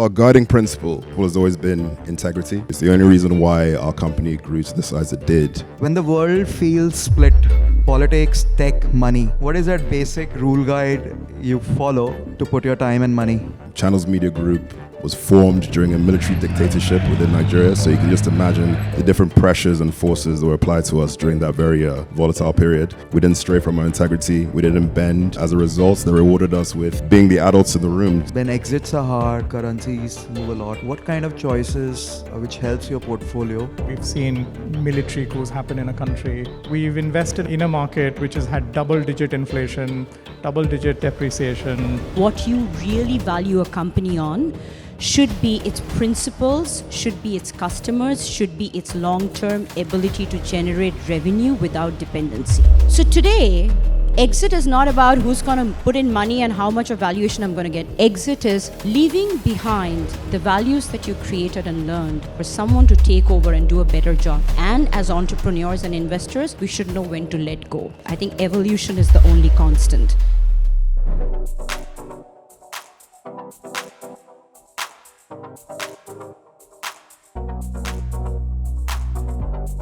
Our guiding principle has always been integrity. It's the only reason why our company grew to the size it did. When the world feels split, politics, tech, money, what is that basic rule guide you follow to put your time and money? Channels Media Group was formed during a military dictatorship within Nigeria, so you can just imagine the different pressures and forces that were applied to us during that very volatile period. We didn't stray from our integrity, we didn't bend. As a result, they rewarded us with being the adults in the room. When exits are hard, currencies move a lot, what kind of choices which helps your portfolio? We've seen military coups happen in a country. We've invested in a market which has had double-digit inflation, double-digit depreciation. What you really value a company on should be its principles, should be its customers, should be its long-term ability to generate revenue without dependency. So today, exit is not about who's going to put in money and how much of valuation I'm going to get. Exit is leaving behind the values that you created and learned for someone to take over and do a better job. And as entrepreneurs and investors, we should know when to let go. I think evolution is the only constant.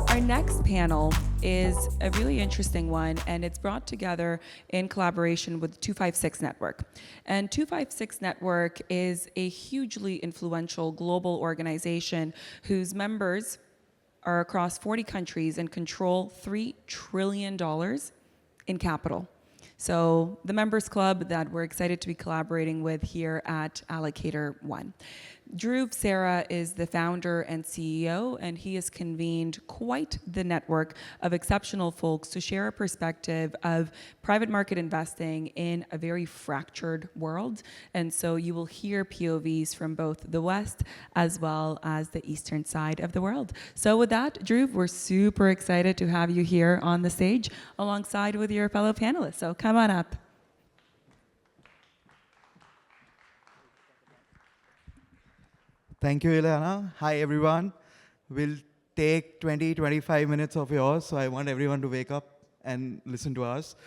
Our next panel is a really interesting one, and it's brought together in collaboration with 256 Network. And 256 Network is a hugely influential global organization whose members are across 40 countries and control $3 trillion in capital. So the members club that we're excited to be collaborating with here at Allocator One. Dhruv Sarah is the founder and CEO, and he has convened quite the network of exceptional folks to share a perspective of private market investing in a very fractured world. And so you will hear POVs from both the West as well as the Eastern side of the world. So with that, Dhruv, we're super excited to have you here on the stage alongside with your fellow panelists. So come on up. Thank you, Ileana. Hi, everyone. We'll take 20-25 minutes of yours, so I want everyone to wake up and listen to us.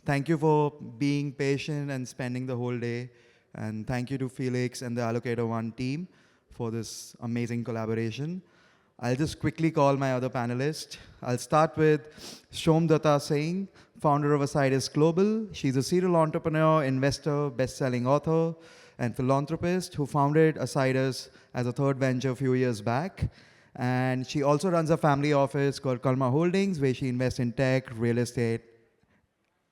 Thank you for being patient and spending the whole day. And thank you to Felix and the Allocator One team for this amazing collaboration. I'll just quickly call my other panelists. I'll start with Shom Datta Singh, founder of Asidus Global. She's a serial entrepreneur, investor, best-selling author, and philanthropist who founded Asidus as a third venture a few years back. And she also runs a family office called Kalma Holdings, where she invests in tech, real estate,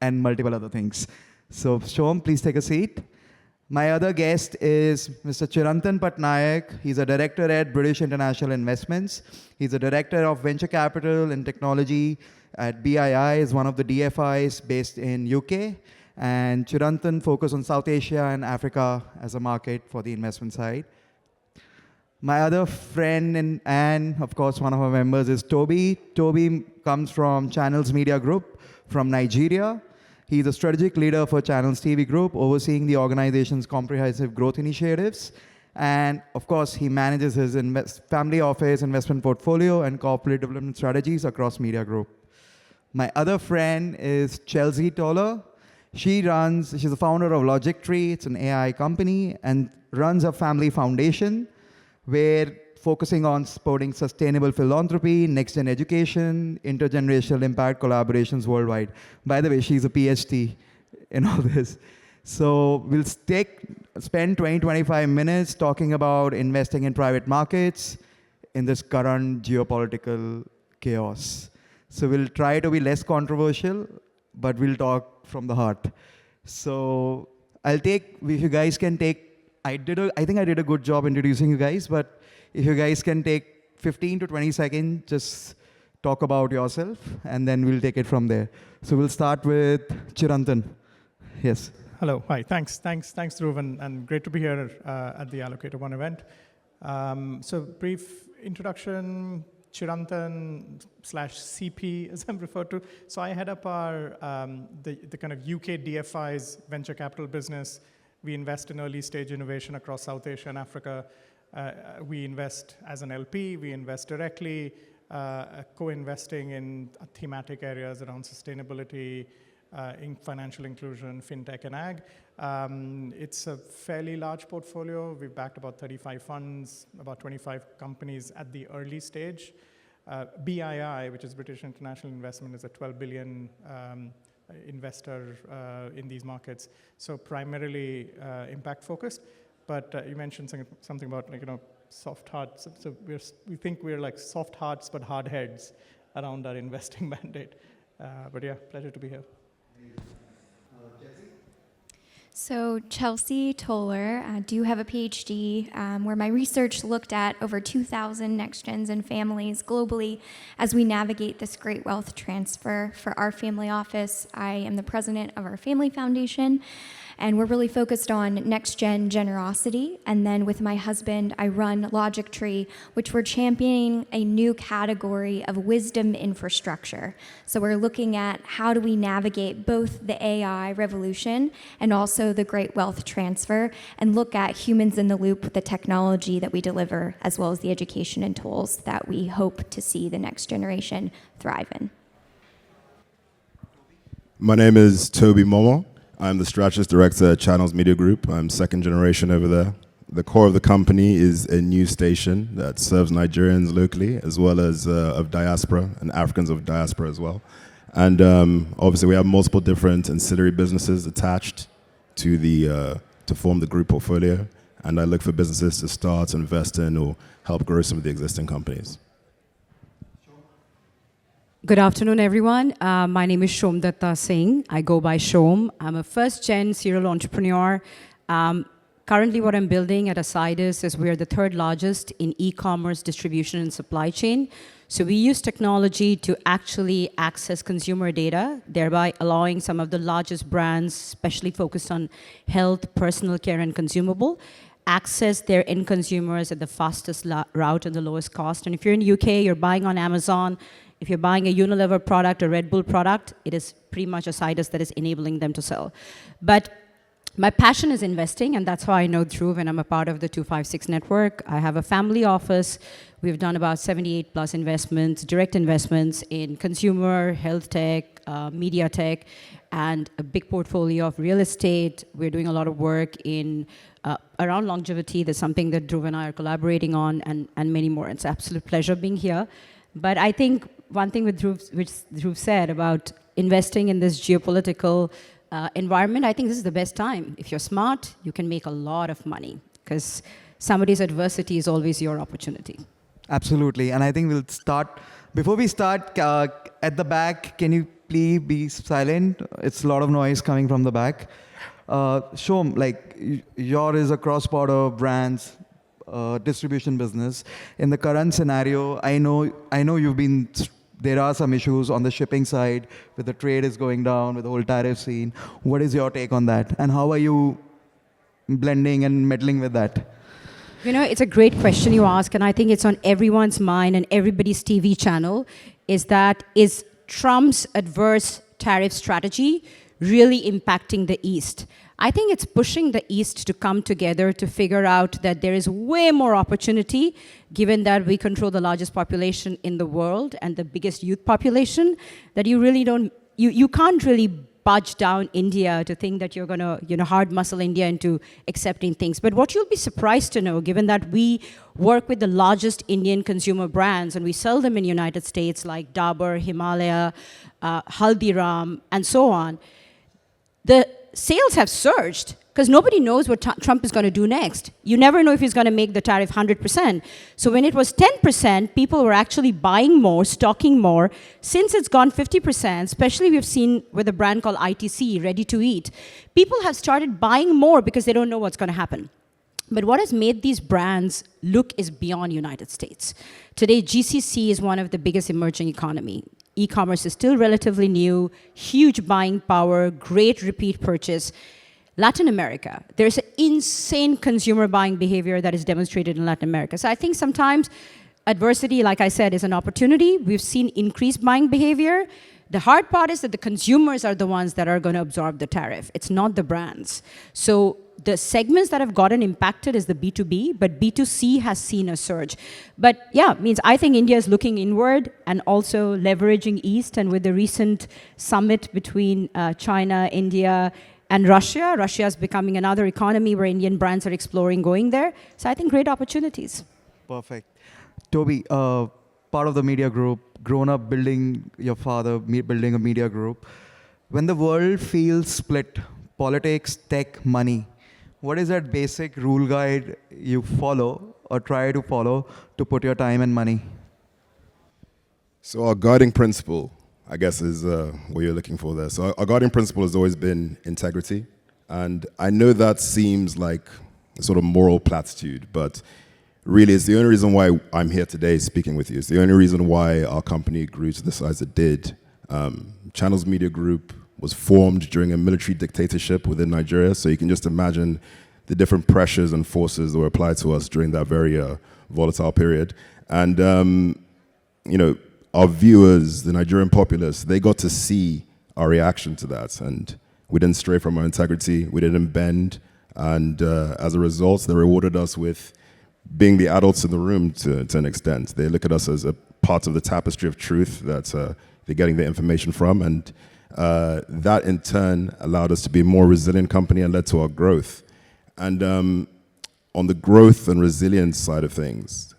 and multiple other things. So Shom, please take a seat. My other guest is Mr. Chirantan Patnaik. He's a director at British International Investments. He's a director of venture capital and technology at BII, is one of the DFIs based in UK. And Chirantan focuses on South Asia and Africa as a market for the investment side. My other friend and of course, one of our members is Toby. Toby comes from Channels Media Group from Nigeria. He's a strategic leader for Channels TV Group, overseeing the organization's comprehensive growth initiatives. And of course, he manages his family office, investment portfolio, and corporate development strategies across Media Group. My other friend is Chelsea Toller. She's the founder of Logic Tree. It's an AI company, and runs a family foundation where focusing on supporting sustainable philanthropy, next-gen education, intergenerational impact collaborations worldwide. By the way, she's a PhD in all this. So we'll spend 20-25 minutes talking about investing in private markets in this current geopolitical chaos. So we'll try to be less controversial, but we'll talk from the heart. So if you guys can take, I think I did a good job introducing you guys, but if you guys can take 15 to 20 seconds, just talk about yourself, and then we'll take it from there. So we'll start with Chirantan. Yes. Hello, hi, thanks Dhruv, and great to be here at the Allocator One event. So brief introduction, Chirantan/CP, as I'm referred to. So I head up our the kind of UK DFI's venture capital business. We invest in early stage innovation across South Asia and Africa. We invest as an LP, we invest directly, co-investing in thematic areas around sustainability, in financial inclusion, fintech, and ag. It's a fairly large portfolio. We've backed about 35 funds, about 25 companies at the early stage. BII, which is British International Investment, is a 12 billion investor in these markets. So primarily impact focused. But you mentioned something about soft hearts. So we think we're like soft hearts but hard heads around our investing mandate. But yeah, pleasure to be here. So Chelsea Toller, I do have a PhD where my research looked at over 2,000 next gens and families globally as we navigate this great wealth transfer. For our family office, I am the president of our family foundation, and we're really focused on next-gen generosity. And then with my husband, I run Logic Tree, which we're championing a new category of wisdom infrastructure. So we're looking at how do we navigate both the AI revolution and also the great wealth transfer, and look at humans in the loop with the technology that we deliver, as well as the education and tools that we hope to see the next generation thrive in. My name is Toby Momo. I'm the strategist director at Channels Media Group. I'm second generation over there. The core of the company is a news station that serves Nigerians locally, as well as of diaspora and Africans of diaspora as well. And obviously we have multiple different ancillary businesses attached to form the group portfolio. And I look for businesses to start, invest in, or help grow some of the existing companies. Good afternoon, everyone. My name is Shom Datta Singh. I go by Shom. I'm a first-gen serial entrepreneur. Currently, what I'm building at Asidus is we're the third largest in e-commerce distribution and supply chain. So we use technology to actually access consumer data, thereby allowing some of the largest brands, especially focused on health, personal care, and consumable, access their end consumers at the fastest route and the lowest cost. And if you're in the UK, you're buying on Amazon. If you're buying a Unilever product, a Red Bull product, it is pretty much Asidus that is enabling them to sell. But my passion is investing, and that's how I know Dhruv, and I'm a part of the 256 network. I have a family office. We've done about 78 plus investments, direct investments in consumer, health tech, media tech, and a big portfolio of real estate. We're doing a lot of work in around longevity. That's something that Dhruv and I are collaborating on, and many more. It's an absolute pleasure being here. But I think one thing with Dhruv, which Dhruv said about investing in this geopolitical environment, I think this is the best time. If you're smart, you can make a lot of money, because somebody's adversity is always your opportunity. Absolutely. And I think we'll start. Before we start, at the back, can you please be silent? It's a lot of noise coming from the back. Shom, like, yours is a cross-border brands distribution business. In the current scenario, I know there are some issues on the shipping side, with the trade is going down, with the whole tariff scene. What is your take on that? And how are you blending and meddling with that? It's a great question you ask, and I think it's on everyone's mind and everybody's TV channel, is Trump's adverse tariff strategy really impacting the East? I think it's pushing the East to come together to figure out that there is way more opportunity, given that we control the largest population in the world and the biggest youth population, that you really don't, you can't really budge down India to think that you're going to, hard muscle India into accepting things. But what you'll be surprised to know, given that we work with the largest Indian consumer brands and we sell them in the United States, like Dabur, Himalaya, Haldiram, and so on, the sales have surged because nobody knows what Trump is going to do next. You never know if he's going to make the tariff 100%. So when it was 10%, people were actually buying more, stocking more. Since it's gone 50%, especially we've seen with a brand called ITC, Ready to Eat, people have started buying more because they don't know what's going to happen. But what has made these brands look is beyond United States. Today, GCC is one of the biggest emerging economy. E-commerce is still relatively new, huge buying power, great repeat purchase. Latin America, there's an insane consumer buying behavior that is demonstrated in Latin America. So I think sometimes adversity, like I said, is an opportunity. We've seen increased buying behavior. The hard part is that the consumers are the ones that are going to absorb the tariff. It's not the brands. So the segments that have gotten impacted is the B2B, but B2C has seen a surge. But yeah, means I think India is looking inward and also leveraging East. And with the recent summit between China, India, and Russia, Russia is becoming another economy where Indian brands are exploring going there. So I think great opportunities. Perfect. Toby, part of the media group, grown up building your father, building a media group. When the world feels split, politics, tech, money, what is that basic rule guide you follow or try to follow to put your time and money? So our guiding principle, I guess, is what you're looking for there. So our guiding principle has always been integrity. And I know that seems like a sort of moral platitude, but really it's the only reason why I'm here today speaking with you. It's the only reason why our company grew to the size it did. Channels Media Group was formed during a military dictatorship within Nigeria, so you can just imagine the different pressures and forces that were applied to us during that very volatile period. And, our viewers, the Nigerian populace, they got to see our reaction to that. And we didn't stray from our integrity, we didn't bend. And as a result, they rewarded us with being the adults in the room to an extent. They look at us as a part of the tapestry of truth that they're getting their information from. And that in turn allowed us to be a more resilient company and led to our growth. And on the growth and resilience side of things,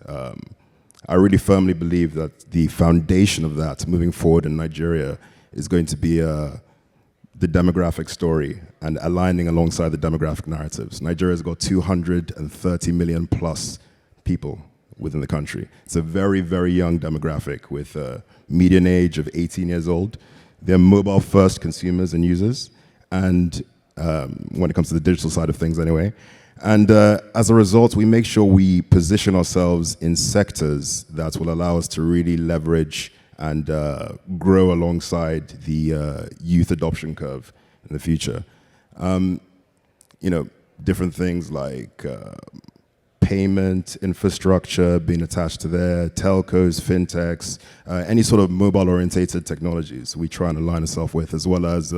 I really firmly believe that the foundation of that moving forward in Nigeria is going to be the demographic story and aligning alongside the demographic narratives. Nigeria's got 230 million plus people within the country. It's a very, very young demographic with a median age of 18 years old. They're mobile first consumers and users, and when it comes to the digital side of things anyway. And as a result, we make sure we position ourselves in sectors that will allow us to really leverage and grow alongside the youth adoption curve in the future. Different things like payment infrastructure being attached to there, telcos, fintechs, any sort of mobile-orientated technologies we try and align ourselves with, as well as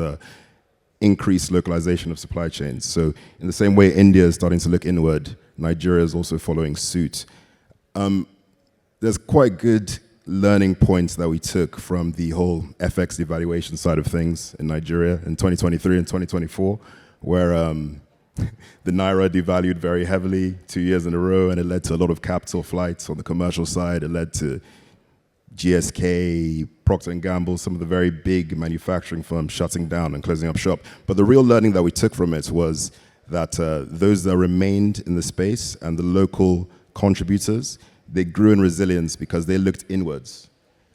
increased localization of supply chains. So in the same way India is starting to look inward, Nigeria is also following suit. There's quite good learning points that we took from the whole FX devaluation side of things in Nigeria in 2023 and 2024, where the Naira devalued very heavily 2 years in a row, and it led to a lot of capital flights on the commercial side. It led to GSK, Procter & Gamble, some of the very big manufacturing firms shutting down and closing up shop. But the real learning that we took from it was that those that remained in the space and the local contributors, they grew in resilience because they looked inwards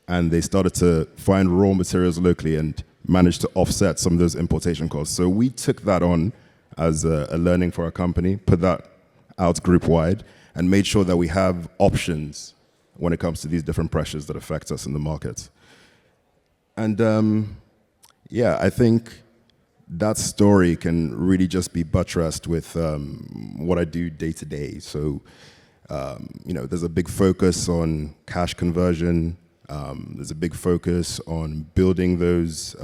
and they started to find raw materials locally and managed to offset some of those importation costs. So we took that on as a learning for our company, put that out group-wide, and made sure that we have options when it comes to these different pressures that affect us in the market. And I think that story can really just be buttressed with what I do day to day. So, there's a big focus on cash conversion. There's a big focus on building those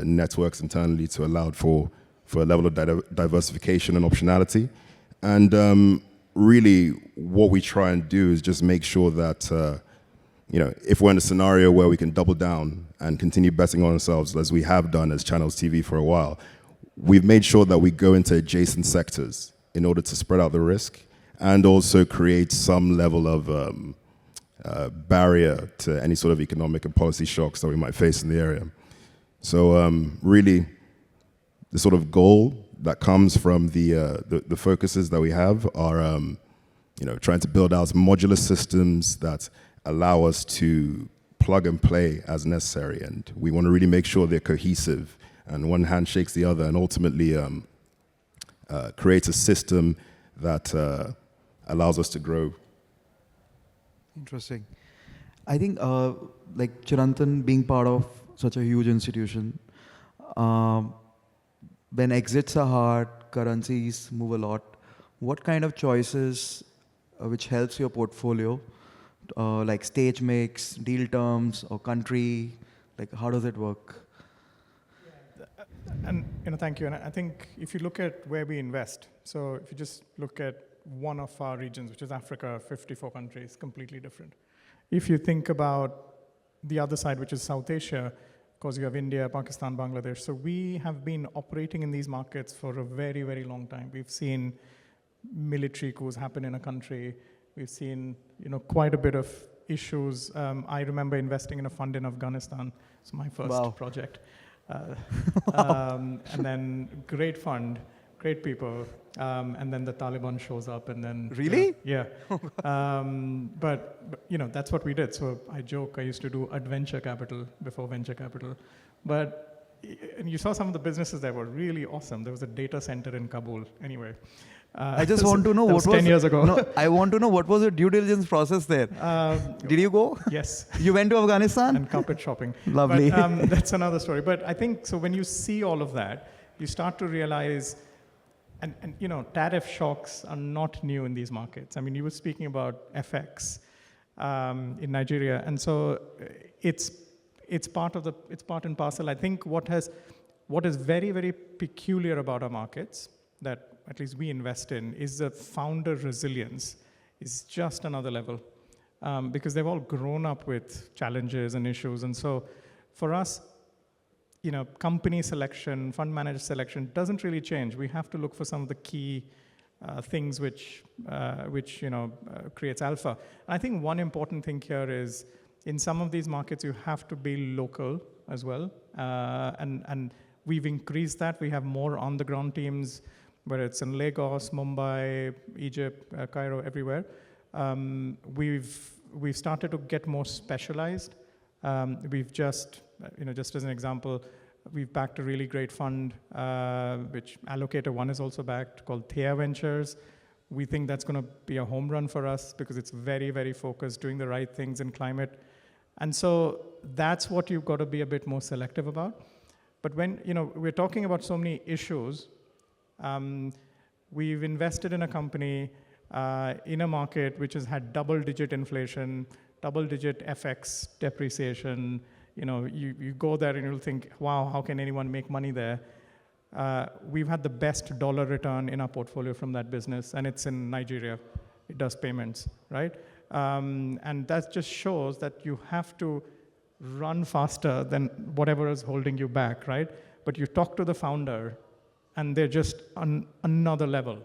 networks internally to allow for a level of diversification and optionality. And really, what we try and do is just make sure that, if we're in a scenario where we can double down and continue betting on ourselves, as we have done as Channels TV for a while, we've made sure that we go into adjacent sectors in order to spread out the risk and also create some level of barrier to any sort of economic and policy shocks that we might face in the area. So really, the sort of goal that comes from the focuses that we have are, trying to build out modular systems that allow us to plug and play as necessary. And we want to really make sure they're cohesive and one hand shakes the other and ultimately creates a system that allows us to grow. Interesting. I think like Chirantan being part of such a huge institution, when exits are hard, currencies move a lot, what kind of choices which helps your portfolio like stage mix, deal terms, or country? Like, how does it work? And thank you. And I think if you look at where we invest, so if you just look at one of our regions, which is Africa, 54 countries, completely different. If you think about the other side, which is South Asia, of course you have India, Pakistan, Bangladesh. So we have been operating in these markets for a very, very long time. We've seen military coups happen in a country. We've seen quite a bit of issues. I remember investing in a fund in Afghanistan. It's my first project. And then great fund, great people, and then the Taliban shows up, and then really, yeah. But that's what we did. So I joke, I used to do adventure capital before venture capital, and you saw some of the businesses that were really awesome. There was a data center in Kabul. Anyway, I just want to know what was 10 years ago. No, I want to know what was the due diligence process there. Did you go? Yes. You went to Afghanistan? And carpet shopping. Lovely. But, that's another story. But I think, so when you see all of that, you start to realize, and tariff shocks are not new in these markets. I mean, you were speaking about FX in Nigeria. And so it's part and parcel. I think what is very, very peculiar about our markets that at least we invest in is the founder resilience is just another level because they've all grown up with challenges and issues. And so for us, company selection, fund manager selection doesn't really change. We have to look for some of the key things which creates alpha. And I think one important thing here is in some of these markets, you have to be local as well. And we've increased that. We have more on-the-ground teams, whether it's in Lagos, Mumbai, Egypt, Cairo, everywhere. We've started to get more specialized. We've just as an example, we've backed a really great fund, which Allocator One is also backed, called Thea Ventures. We think that's going to be a home run for us because it's very, very focused, doing the right things in climate. And so that's what you've got to be a bit more selective about. But when we're talking about so many issues, we've invested in a company in a market which has had double-digit inflation, double-digit FX depreciation. You go there and you'll think, wow, how can anyone make money there? We've had the best dollar return in our portfolio from that business, and it's in Nigeria. It does payments, right? And that just shows that you have to run faster than whatever is holding you back, right? But you talk to the founder, and they're just on another level.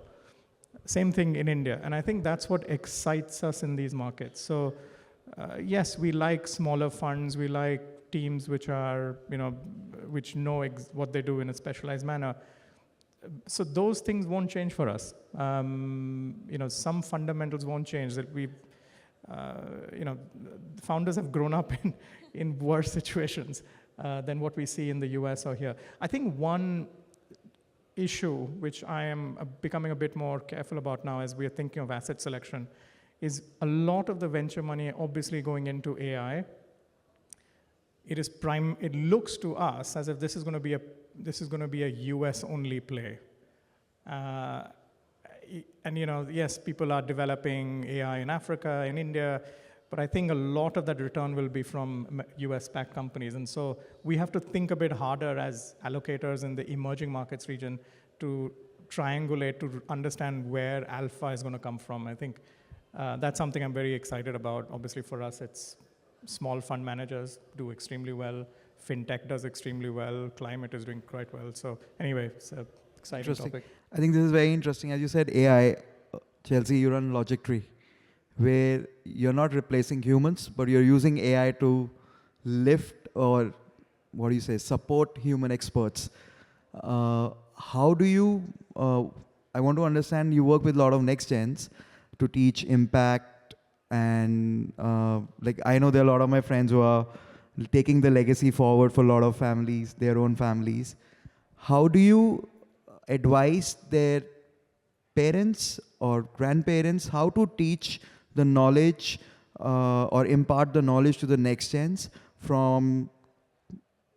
Same thing in India. And I think that's what excites us in these markets. So yes, we like smaller funds. We like teams which are, which know what they do in a specialized manner. So those things won't change for us. Some fundamentals won't change. That founders have grown up in worse situations than what we see in the US or here. I think one issue which I am becoming a bit more careful about now as we are thinking of asset selection is a lot of the venture money obviously going into AI. It looks to us as if this is going to be a US only play. And yes, people are developing AI in Africa, in India, but I think a lot of that return will be from US-backed companies. And so we have to think a bit harder as allocators in the emerging markets region to triangulate, to understand where alpha is going to come from. I think that's something I'm very excited about. Obviously for us, it's small fund managers do extremely well. Fintech does extremely well. Climate is doing quite well. So anyway, it's an exciting topic. I think this is very interesting. As you said, AI, Chelsea, you run Logic Tree, where you're not replacing humans, but you're using AI to lift or, support human experts. How do you, I want to understand, you work with a lot of next gens to teach impact and I know there are a lot of my friends who are taking the legacy forward for a lot of families, their own families. How do you advise their parents or grandparents how to teach the knowledge or impart the knowledge to the next gens from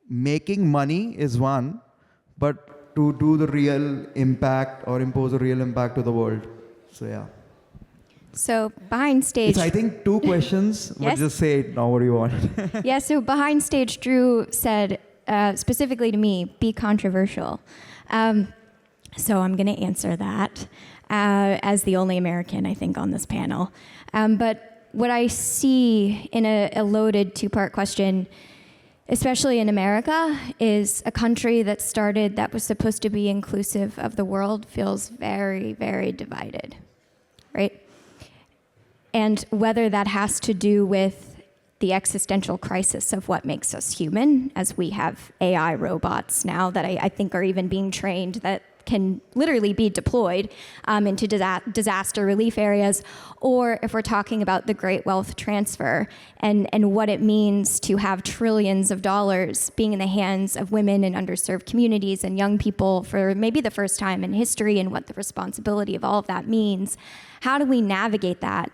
making money is one, but to do the real impact or impose a real impact to the world? So yeah. So behind stage. It's, I think, 2 questions, but Yes? just say it now what do you want. Yeah, so behind stage, Drew said, specifically to me, be controversial. So I'm going to answer that as the only American, I think, on this panel. But what I see in a loaded 2-part question, especially in America, is a country that started, that was supposed to be inclusive of the world, feels very, very divided, right? And whether that has to do with the existential crisis of what makes us human, as we have AI robots now that I think are even being trained that can literally be deployed into disaster relief areas, or if we're talking about the great wealth transfer and what it means to have trillions of dollars being in the hands of women in underserved communities and young people for maybe the first time in history, and what the responsibility of all of that means. How do we navigate that?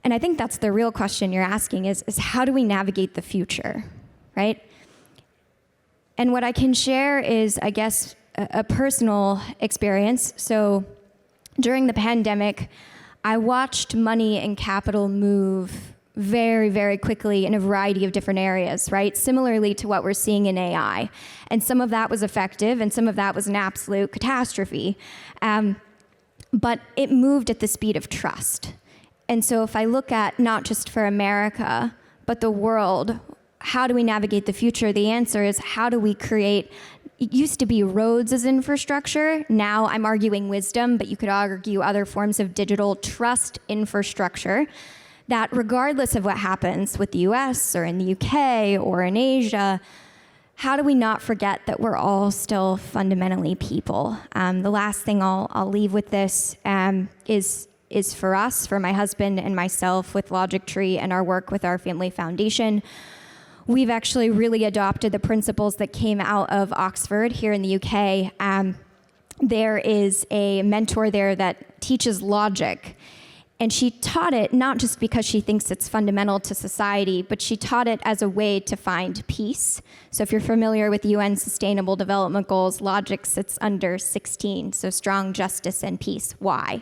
And I think that's the real question you're asking is how do we navigate the future, right? And what I can share is, I guess, a personal experience. So during the pandemic, I watched money and capital move very, very quickly in a variety of different areas, right? Similarly to what we're seeing in AI. And some of that was effective, and some of that was an absolute catastrophe. But it moved at the speed of trust. And so if I look at not just for America, but the world, how do we navigate the future? The answer is, how do we create, it used to be roads as infrastructure. Now I'm arguing wisdom, but you could argue other forms of digital trust infrastructure that regardless of what happens with the US or in the UK or in Asia, how do we not forget that we're all still fundamentally people? The last thing I'll leave with this is for us, for my husband and myself with Logic Tree and our work with our family foundation. We've actually really adopted the principles that came out of Oxford here in the UK. There is a mentor there that teaches logic. And she taught it not just because she thinks it's fundamental to society, but she taught it as a way to find peace. So if you're familiar with UN Sustainable Development Goals, logic sits under 16, so strong justice and peace. Why?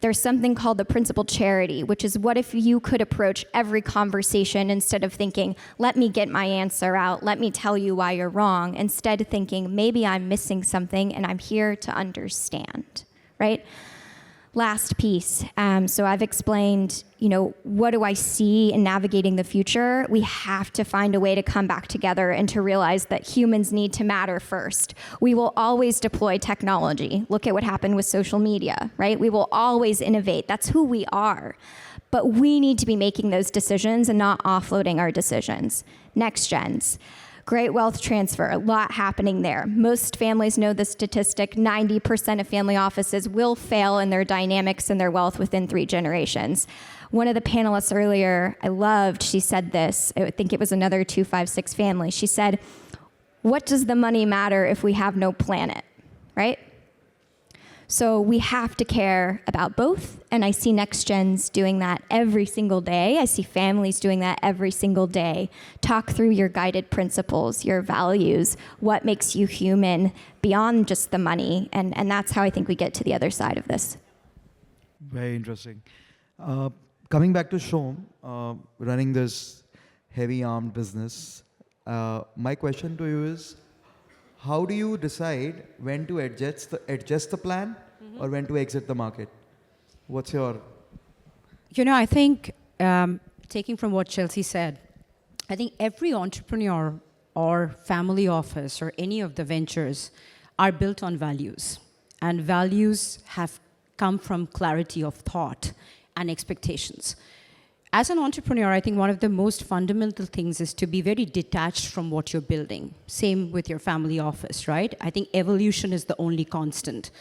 There's something called the principle charity, which is what if you could approach every conversation instead of thinking, let me get my answer out, let me tell you why you're wrong, instead thinking, maybe I'm missing something and I'm here to understand, right? Last piece. So I've explained, what do I see in navigating the future? We have to find a way to come back together and to realize that humans need to matter first. We will always deploy technology. Look at what happened with social media, right? We will always innovate. That's who we are. But we need to be making those decisions and not offloading our decisions. Next gens. Great wealth transfer, a lot happening there. Most families know the statistic, 90% of family offices will fail in their dynamics and their wealth within 3 generations. One of the panelists earlier, I loved, she said this, I think it was another 256 family. She said, what does the money matter if we have no planet, right? So we have to care about both, and I see next gens doing that every single day. I see families doing that every single day. Talk through your guided principles, your values, what makes you human beyond just the money, and that's how I think we get to the other side of this. Very interesting. Coming back to Shom, running this heavy armed business, my question to you is, how do you decide when to adjust the plan or when to exit the market? What's your... I think, taking from what Chelsea said, I think every entrepreneur or family office or any of the ventures are built on values. And values have come from clarity of thought and expectations. As an entrepreneur, I think one of the most fundamental things is to be very detached from what you're building. Same with your family office, right? I think evolution is the only constant.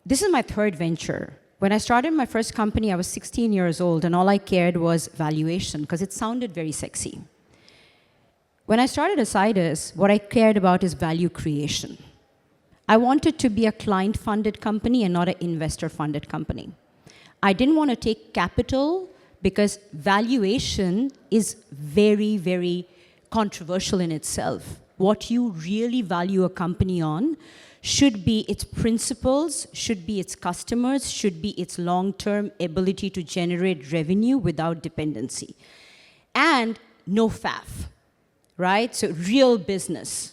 This is my 3rd venture. When I started my first company, I was 16 years old, and all I cared was valuation, because it sounded very sexy. When I started Asidus, what I cared about is value creation. I wanted to be a client-funded company and not an investor-funded company. I didn't want to take capital because valuation is very, very controversial in itself. What you really value a company on should be its principals, should be its customers, should be its long-term ability to generate revenue without dependency. And no faff, right? So real business.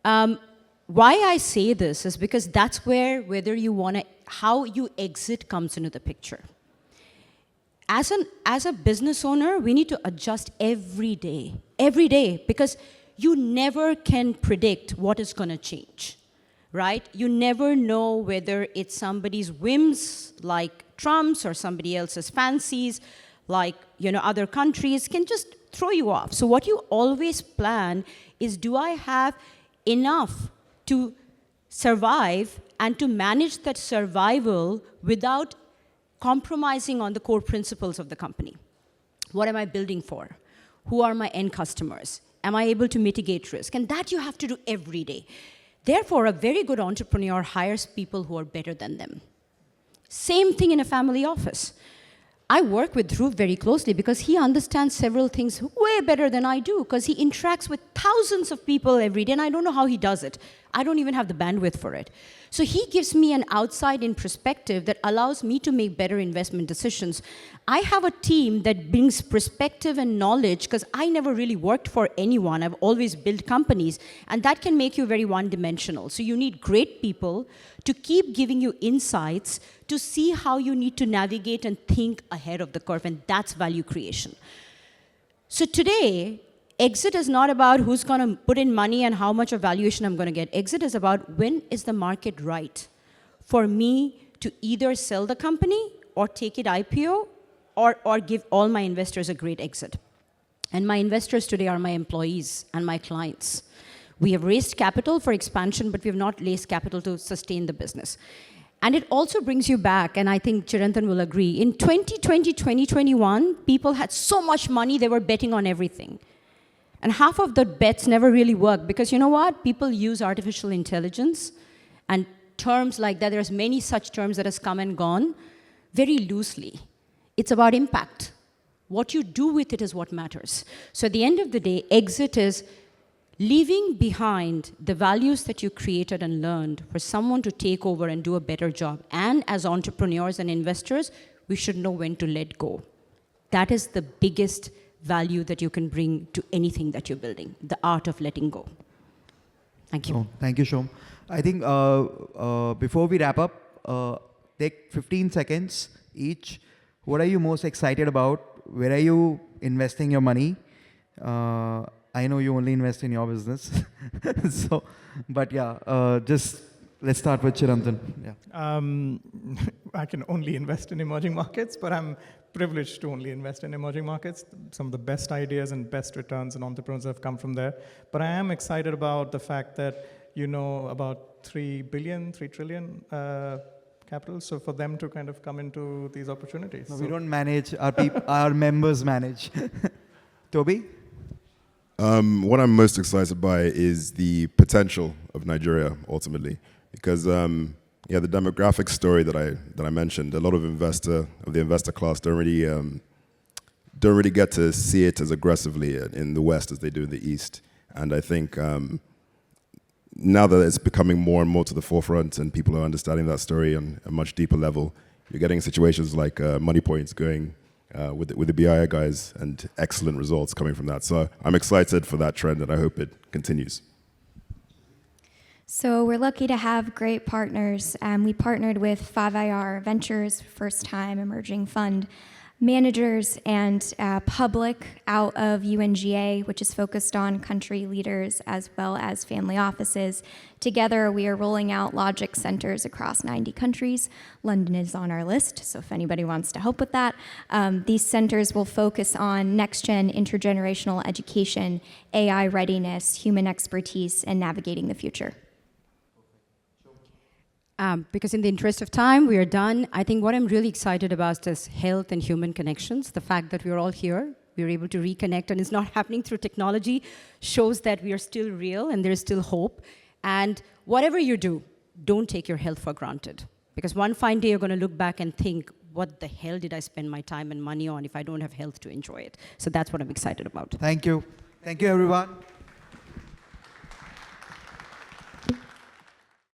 Why I say this is because that's where whether you want to, how you exit comes into the picture. As a business owner, we need to adjust every day, because you never can predict what is going to change, right? You never know whether it's somebody's whims like Trump's or somebody else's fancies like, other countries can just throw you off. So what you always plan is, do I have enough to survive and to manage that survival without compromising on the core principles of the company? What am I building for? Who are my end customers? Am I able to mitigate risk? And that you have to do every day. Therefore, a very good entrepreneur hires people who are better than them. Same thing in a family office. I work with Dhruv very closely because he understands several things way better than I do, because he interacts with thousands of people every day, and I don't know how he does it. I don't even have the bandwidth for it. So he gives me an outside-in perspective that allows me to make better investment decisions. I have a team that brings perspective and knowledge, because I never really worked for anyone. I've always built companies, and that can make you very one-dimensional. So you need great people to keep giving you insights to see how you need to navigate and think ahead of the curve, and that's value creation. So today, exit is not about who's going to put in money and how much of valuation I'm going to get. Exit is about, when is the market right for me to either sell the company or take it IPO or give all my investors a great exit. And my investors today are my employees and my clients. We have raised capital for expansion, but we have not raised capital to sustain the business. And it also brings you back, and I think Chirantan will agree, in 2020, 2021, people had so much money, they were betting on everything. And half of the bets never really worked, because you know what? People use artificial intelligence and terms like that. There's many such terms that has come and gone very loosely. It's about impact. What you do with it is what matters. So at the end of the day, exit is leaving behind the values that you created and learned for someone to take over and do a better job. And as entrepreneurs and investors, we should know when to let go. That is the biggest value that you can bring to anything that you're building, the art of letting go. Thank you. Oh, thank you, Shom. I think before we wrap up, take 15 seconds each. What are you most excited about? Where are you investing your money? I know you only invest in your business. But yeah, just let's start with Chirantan. Yeah. I can only invest in emerging markets, but I'm privileged to only invest in emerging markets. Some of the best ideas and best returns and entrepreneurs have come from there. But I am excited about the fact that about 3 trillion capital. So for them to kind of come into these opportunities. No, we don't manage, our members manage. Toby? What I'm most excited by is the potential of Nigeria, ultimately. Because the demographic story that I mentioned, a lot of the investor class don't really get to see it as aggressively in the West as they do in the East. And I think now that it's becoming more and more to the forefront and people are understanding that story on a much deeper level, you're getting situations like Money Points going with the BI guys, and excellent results coming from that. So I'm excited for that trend, and I hope it continues. So we're lucky to have great partners. We partnered with 5IR Ventures, first-time emerging fund managers, and Public out of UNGA, which is focused on country leaders as well as family offices. Together, we are rolling out Logic centers across 90 countries. London is on our list, so if anybody wants to help with that. These centers will focus on next-gen intergenerational education, AI readiness, human expertise, and navigating the future. Because in the interest of time, we are done. I think what I'm really excited about is health and human connections. The fact that we're all here, we're able to reconnect, and it's not happening through technology, shows that we are still real and there's still hope. And whatever you do, don't take your health for granted. Because one fine day, you're going to look back and think, what the hell did I spend my time and money on if I don't have health to enjoy it? So that's what I'm excited about. Thank you. Thank you, everyone.